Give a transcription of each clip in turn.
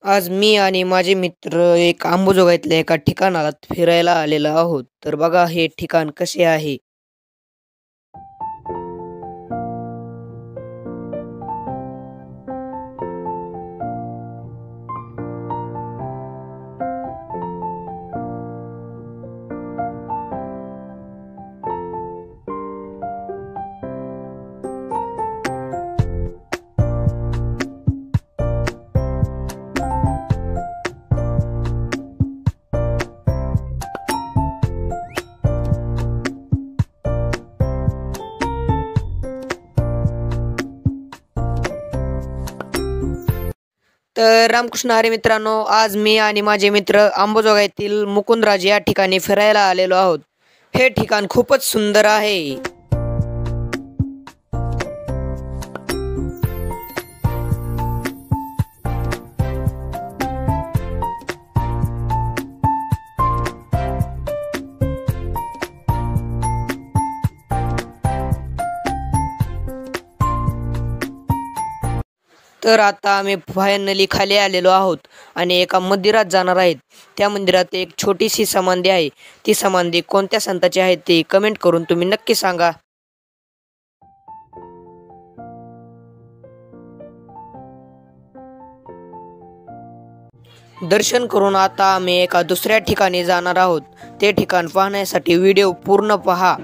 आज मी आणि माझे मित्र एक अंबुजोगाईतल्या एका ठिकाणाला फिरायला आलेलो आहोत. तर बघा हे ठिकाण कसे आहे. तर रामकृष्ण हरी मित्रांनो, आज मी आणि माझे मित्र अंबुजोगाईतील मुकुंदराज या ठिकाणी फिरायला आलेलो आहोत. हे ठिकाण खूपच सुंदर आहे. तर आता आम्ही फायनली खाली आलेलो आहोत आणि एका मंदिरात जाणार आहेत. त्या मंदिरात एक छोटीशी समाधी आहे. ती समाधी कोणत्या संताची आहे ते कमेंट करून तुम्ही नक्की सांगा. दर्शन करून आता आम्ही एका दुसऱ्या ठिकाणी जाणार आहोत. ते ठिकाण पाहण्यासाठी व्हिडिओ पूर्ण पहा.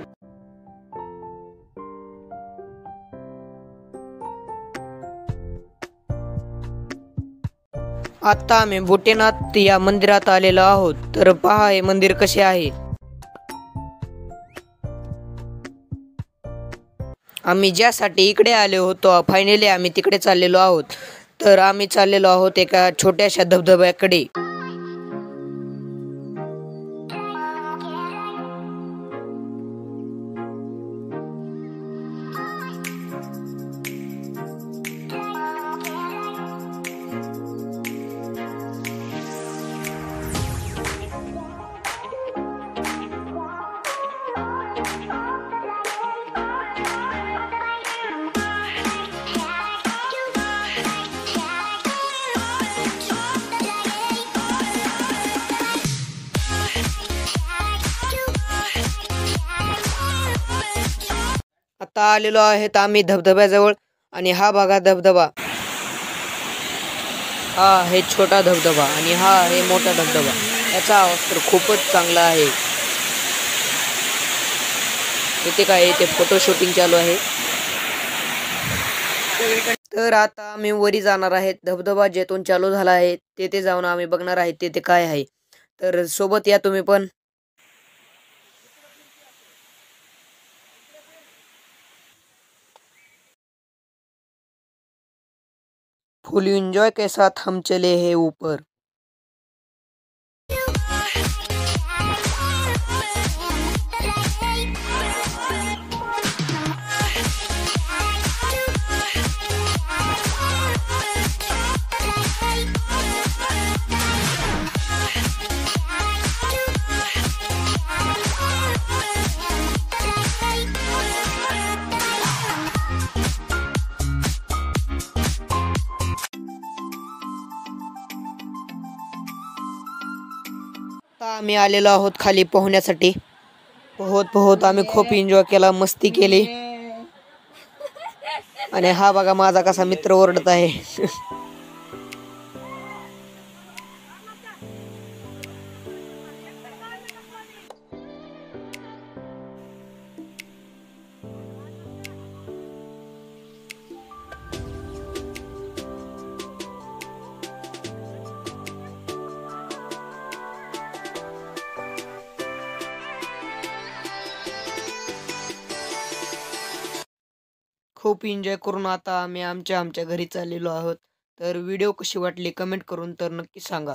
आता आम्ही भूतेनाथ या मंदिरात आलेलो आहोत. तर पहा हे मंदिर कसे आहे. आम्ही ज्यासाठी इकडे आले होतो फायनली आम्ही तिकडे चाललेलो आहोत. तर आम्ही चाललेलो आहोत एका छोट्याशा धबधब्याकडे. आता आलेलो आहेत आम्ही धबधब्याजवळ आणि हा बघा धबधबा. हा आहे छोटा धबधबा आणि हा आहे मोठा धबधबा. याचा आवाज तर खूपच चांगला आहे. इथे काय इथे फोटो शूटिंग चालू आहे. तर आता आम्ही वरी जाणार आहेत. धबधबा जेथून चालू झाला आहे तेथे जाऊन आम्ही बघणार आहे तेथे काय आहे. तर सोबत या तुम्ही पण. फुल एंजॉय के साथ हम चले हैं ऊपर. आता आम्ही आलेलो आहोत खाली पोहण्यासाठी. पोहत पोहत आम्ही खूप एन्जॉय केला, मस्ती केली. आणि हा बघा माझा कसा मित्र ओरडत आहे. खूप एन्जॉय करून आता आम्ही आमच्या घरी चाललेलो आहोत. तर व्हिडिओ कशी वाटली कमेंट करून तर नक्की सांगा.